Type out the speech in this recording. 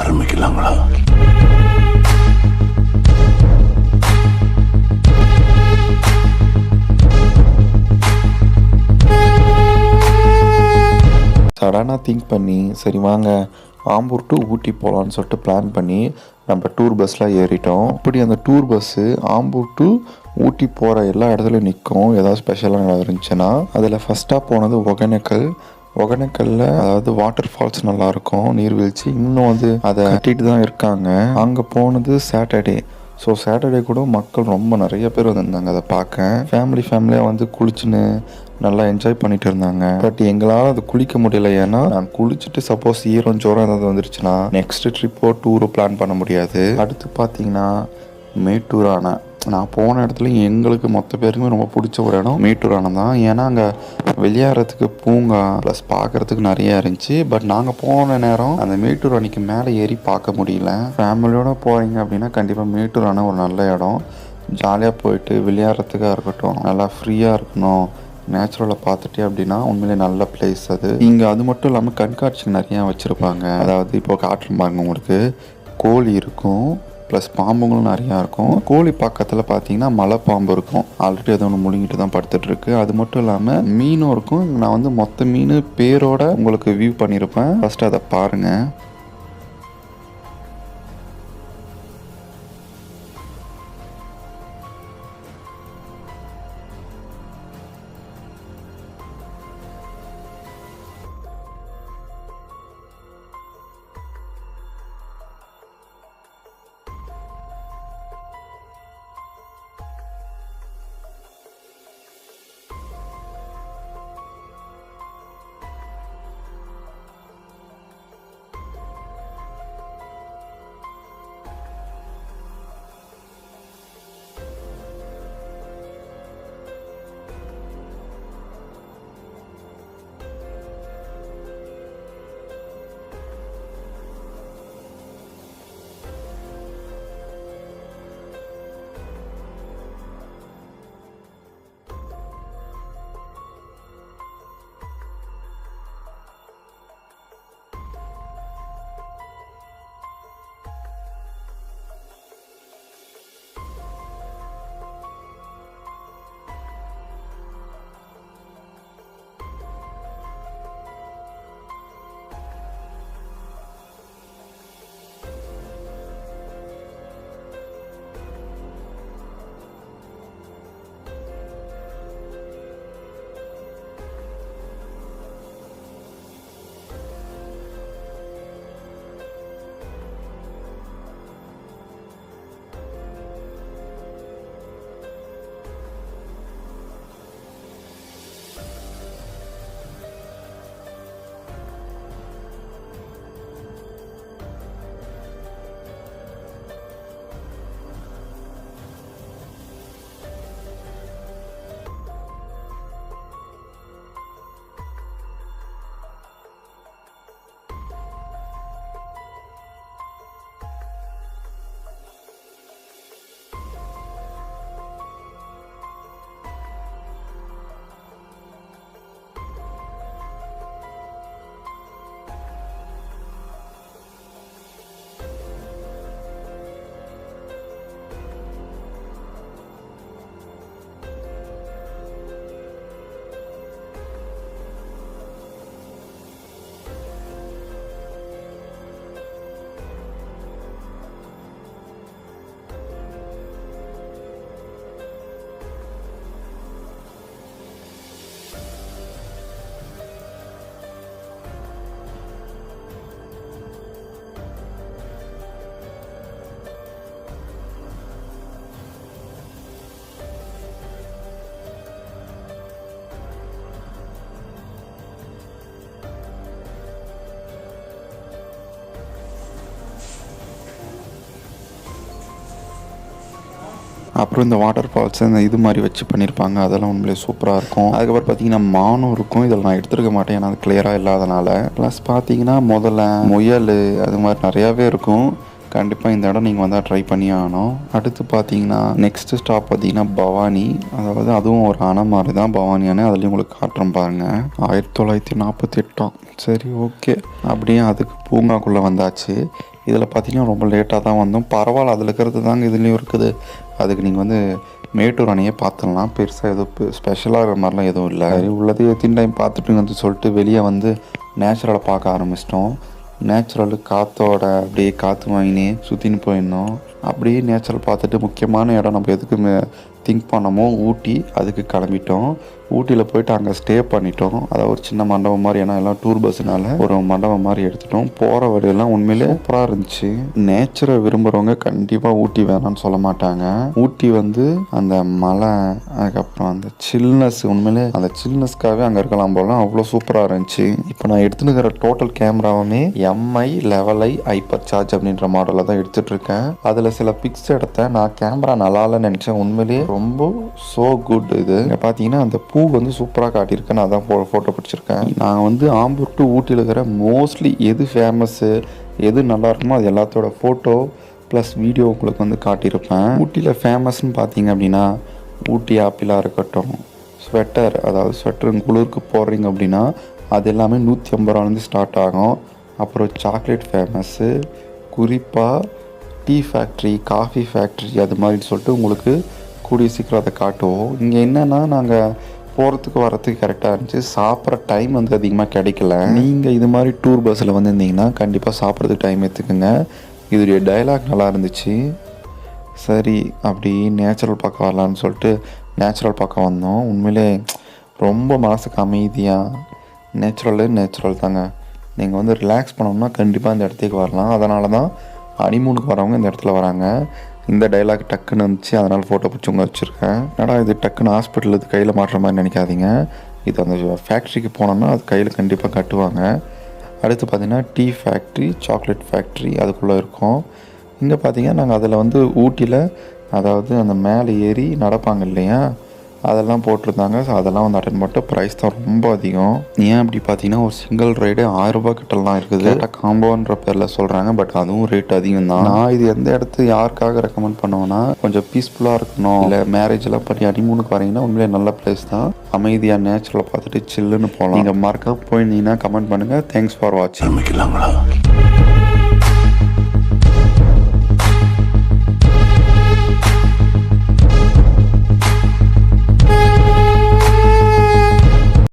ஆரம்பிக்கலாங்களா? சடனாக திங்க் பண்ணி சரி வாங்க ஆம்பூர் டு ஊட்டி போகலான்னு சொல்லிட்டு பிளான் பண்ணி நம்ம டூர் பஸ்ஸில் ஏறிட்டோம். அப்படி அந்த டூர் பஸ்ஸு ஆம்பூர் டு ஊட்டி போகிற எல்லா இடத்துலையும் நிற்கும். ஏதாவது ஸ்பெஷலாக நல்லா இருந்துச்சுன்னா அதில் ஃபஸ்ட்டாக போனது ஒகேனக்கல்ல அதாவது வாட்டர் ஃபால்ஸ் நல்லாயிருக்கும், நீர்வீழ்ச்சி. இன்னும் வந்து அதை கட்டிட்டு தான் இருக்காங்க. அங்கே போனது சாட்டர்டே. ஸோ சாட்டர்டே கூட மக்கள் ரொம்ப நிறைய பேர் வந்திருந்தாங்க அதை பார்க்க. ஃபேமிலியாக வந்து குளிச்சுன்னு நல்லா என்ஜாய் பண்ணிட்டு இருந்தாங்க. பட் எங்களால் அது குளிக்க முடியல. ஏன்னா நான் குளிச்சுட்டு சப்போஸ் ஈரம் ஜோரம் ஏதாவது வந்துருச்சுன்னா நெக்ஸ்ட் ட்ரிப்போ டூரோ பிளான் பண்ண முடியாது. அடுத்து பார்த்தீங்கன்னா மேட்டூர் அணை. நான் போன இடத்துல எங்களுக்கு மொத்த பேருக்குமே ரொம்ப பிடிச்ச ஒரு இடம் மேட்டூர் அணை தான். ஏன்னா அங்கே விளையாடுறதுக்கு பூங்கா ப்ளஸ் பார்க்குறதுக்கு நிறையா இருந்துச்சு. பட் நாங்கள் போன நேரம் அந்த மேட்டூர் அணைக்கு மேலே ஏறி பார்க்க முடியல. ஃபேமிலியோடு போகிறீங்க அப்படின்னா கண்டிப்பாக மேட்டூர் அணை ஒரு நல்ல இடம். ஜாலியாக போயிட்டு விளையாடுறதுக்காக இருக்கட்டும், நல்லா ஃப்ரீயாக இருக்கணும், நேச்சுரலை பார்த்துட்டே அப்படின்னா உண்மையிலே நல்ல பிளேஸ் அது. இங்கே அது மட்டும் இல்லாமல் கண்காட்சி நிறையா வச்சுருப்பாங்க. அதாவது இப்போ காட்டுருப்பாங்க உங்களுக்கு, கோழி இருக்கும் ப்ளஸ் பாம்புங்களும் நிறையா இருக்கும். கோழி பக்கத்தில் பார்த்தீங்கன்னா மலை பாம்பு இருக்கும். ஆல்ரெடி அது ஒன்று முழுங்கிட்டு தான் படுத்துட்ருக்கு. அது மட்டும் இல்லாமல் மீனும் இருக்கும். நான் வந்து மொத்த மீன் பேரோட உங்களுக்கு வியூ பண்ணியிருப்பேன், ஃபஸ்ட்டு அதை பாருங்கள். அப்புறம் இந்த வாட்டர் ஃபால்ஸ் இந்த இது மாதிரி வச்சு பண்ணியிருப்பாங்க, அதெல்லாம் உண்மையிலே சூப்பராக இருக்கும். அதுக்கப்புறம் பார்த்தீங்கன்னா மானும் இருக்கும். இதில் நான் எடுத்துருக்க மாட்டேன் ஏன்னா அது கிளியராக இல்லாதனால. ப்ளஸ் பார்த்தீங்கன்னா முதல்ல முயல் அது மாதிரி நிறையாவே இருக்கும். கண்டிப்பாக இந்த இடம் நீங்கள் வந்தால் ட்ரை பண்ணி ஆகணும். அடுத்து பார்த்தீங்கன்னா நெக்ஸ்ட்டு ஸ்டாப் பார்த்தீங்கன்னா பவானி. அதாவது அதுவும் ஒரு அணை மாதிரி தான் பவானி அணை. அதுலேயும் உங்களுக்கு காட்டுறேன் பாருங்கள். 1948. சரி, ஓகே. அப்படியே அதுக்கு பூங்காக்குள்ளே வந்தாச்சு. இதில் பார்த்தீங்கன்னா ரொம்ப லேட்டாக தான் வந்தோம். பரவாயில்ல, அதில் இருக்கிறது தாங்க இதுலேயும் இருக்குது. அதுக்கு நீங்கள் வந்து மேட்டூர் அணையை பார்த்துடலாம். பெருசாக எதுவும் ஸ்பெஷலாக இருக்கிற மாதிரிலாம் எதுவும் இல்லை. சரி, உள்ளதே எத்தனை டைம் பார்த்துட்டுங்கன்னு சொல்லிட்டு வெளியே வந்து நேச்சுரலை பார்க்க ஆரம்பிச்சிட்டோம். நேச்சுரலு காற்றோட அப்படியே காற்று வாங்கினே சுற்றின்னு போயிருந்தோம். அப்படியே நேச்சுரல் பார்த்துட்டு முக்கியமான இடம் நம்ம எதுக்கு திங்க் பண்ணமோ ஊட்டி, அதுக்கு கிளம்பிட்டோம். ஊட்டியில் போயிட்டு அங்கே ஸ்டே பண்ணிட்டோம். அதாவது ஒரு சின்ன மண்டபம் மாதிரி, ஏன்னா எல்லாம் டூர் பஸ்ஸுனால ஒரு மண்டபம் மாதிரி எடுத்துட்டோம். போகிற வழியெல்லாம் உண்மையிலே சூப்பராக இருந்துச்சு. நேச்சரை விரும்புகிறவங்க கண்டிப்பாக ஊட்டி வேணாம்னு சொல்ல மாட்டாங்க. ஊட்டி வந்து அந்த மலை, அதுக்கப்புறம் அந்த சில்னஸ், உண்மையிலே அந்த சில்னஸ்க்காகவே அங்கே இருக்கலாம் போல, அவ்வளோ சூப்பராக இருந்துச்சு. இப்போ நான் எடுத்துனுக்கிற டோட்டல் கேமராவுமே எம்ஐ லெவலை ஹைப்பர் சார்ஜ் அப்படின்ற மாடலில் தான் எடுத்துகிட்டு இருக்கேன். அதில் சில பிக்ஸ் எடுத்தேன். நான் கேமரா நல்லா இல்லைன்னு நினச்சேன். உண்மையிலேயே ரொம்ப ஸோ குட். இது பார்த்தீங்கன்னா அந்த பூ வந்து சூப்பராக காட்டியிருக்கேன். நான் அதான் ஃபோட்டோ பிடிச்சிருக்கேன். நான் வந்து ஆம்பூர் டு ஊட்டியில் இருக்கிற மோஸ்ட்லி எது ஃபேமஸ்ஸு, எது நல்லா இருக்குமோ அது எல்லாத்தோட ஃபோட்டோ ப்ளஸ் வீடியோ உங்களுக்கு வந்து காட்டியிருப்பேன். ஊட்டியில் ஃபேமஸ்ன்னு பார்த்தீங்க அப்படின்னா ஊட்டி ஆப்பிளாக இருக்கட்டும், ஸ்வெட்டர், அதாவது ஸ்வெட்டர் குளிருக்கு போடுறீங்க அப்படின்னா அது எல்லாமே 150 ரூபாலேருந்து ஸ்டார்ட் ஆகும். அப்புறம் சாக்லேட் ஃபேமஸ்ஸு, குறிப்பாக டீ ஃபேக்ட்ரி, காஃபி ஃபேக்ட்ரி, அது மாதிரி சொல்லிட்டு உங்களுக்கு கூடிய சீக்கிரம் அதை காட்டுவோம். இங்கே என்னென்னா நாங்கள் போகிறதுக்கு வரத்துக்கு கரெக்டாக இருந்துச்சு. சாப்பிட்ற டைம் வந்து அதிகமாக கிடைக்கல. நீங்கள் இது மாதிரி டூர் பஸ்ஸில் வந்துருந்தீங்கன்னா கண்டிப்பாக சாப்பிட்றதுக்கு டைம் எடுத்துக்கோங்க. இதோடைய டைலாக் நல்லா இருந்துச்சு. சரி, அப்படி நேச்சுரல் பார்க்க வரலான்னு சொல்லிட்டு நேச்சுரல் பார்க்க வந்தோம். உண்மையிலே ரொம்ப மனசுக்கு அமைதியாக நேச்சுரல் தாங்க. நீங்கள் வந்து ரிலாக்ஸ் பண்ணோம்னா கண்டிப்பாக இந்த இடத்துக்கு வரலாம். அதனால தான் ஹனிமூனுக்கு வரவங்க இந்த இடத்துல வராங்க. இந்த டைலாக் டக்குன்னு வந்துச்சு, அதனால் ஃபோட்டோ பிடிச்சி உங்க வச்சுருக்கேன். ஏன்னா இது டக்குன்னு ஹாஸ்பிட்டல் இது கையில் மாட்டுற மாதிரி நினைக்காதீங்க. இது அந்த ஃபேக்ட்ரிக்கு போனோம்னா அது கையில் கண்டிப்பாக கட்டுவாங்க. அடுத்து பார்த்திங்கன்னா டீ ஃபேக்ட்ரி, சாக்லேட் ஃபேக்ட்ரி அதுக்குள்ளே இருக்கும். இங்கே பார்த்திங்கன்னா நாங்கள் அதில் வந்து ஊட்டியில், அதாவது அந்த மேலே ஏறி நடப்பாங்க இல்லையா, அதெல்லாம் போட்டிருந்தாங்க. ஸோ அதெல்லாம் வந்து அட்டன் பண்ணிட்டு ப்ரைஸ் தான் ரொம்ப அதிகம். ஏன் அப்படி பார்த்தீங்கன்னா ஒரு சிங்கிள் ரைடு 1000 ரூபா கிட்டலாம் இருக்குது. காம்போன்ற பேரில் சொல்கிறாங்க. பட் அதுவும் ரேட் அதிகம் தான். நான் இது எந்த இடத்து யாருக்காக ரெக்கமெண்ட் பண்ணுவேன்னா, கொஞ்சம் பீஸ்ஃபுல்லாக இருக்கணும், இல்லை மேரேஜ் எல்லாம் பண்ணி ஹனிமூனுக்கு வரீங்கன்னா உண்மையிலே நல்ல பிளேஸ் தான். அமைதியாக நேச்சுரலை பார்த்துட்டு சில்லுன்னு போகலாம். நீங்கள் மறக்காம போயிருந்தீங்கன்னா கமெண்ட் பண்ணுங்கள். தேங்க்ஸ் ஃபார் வாட்சிங்.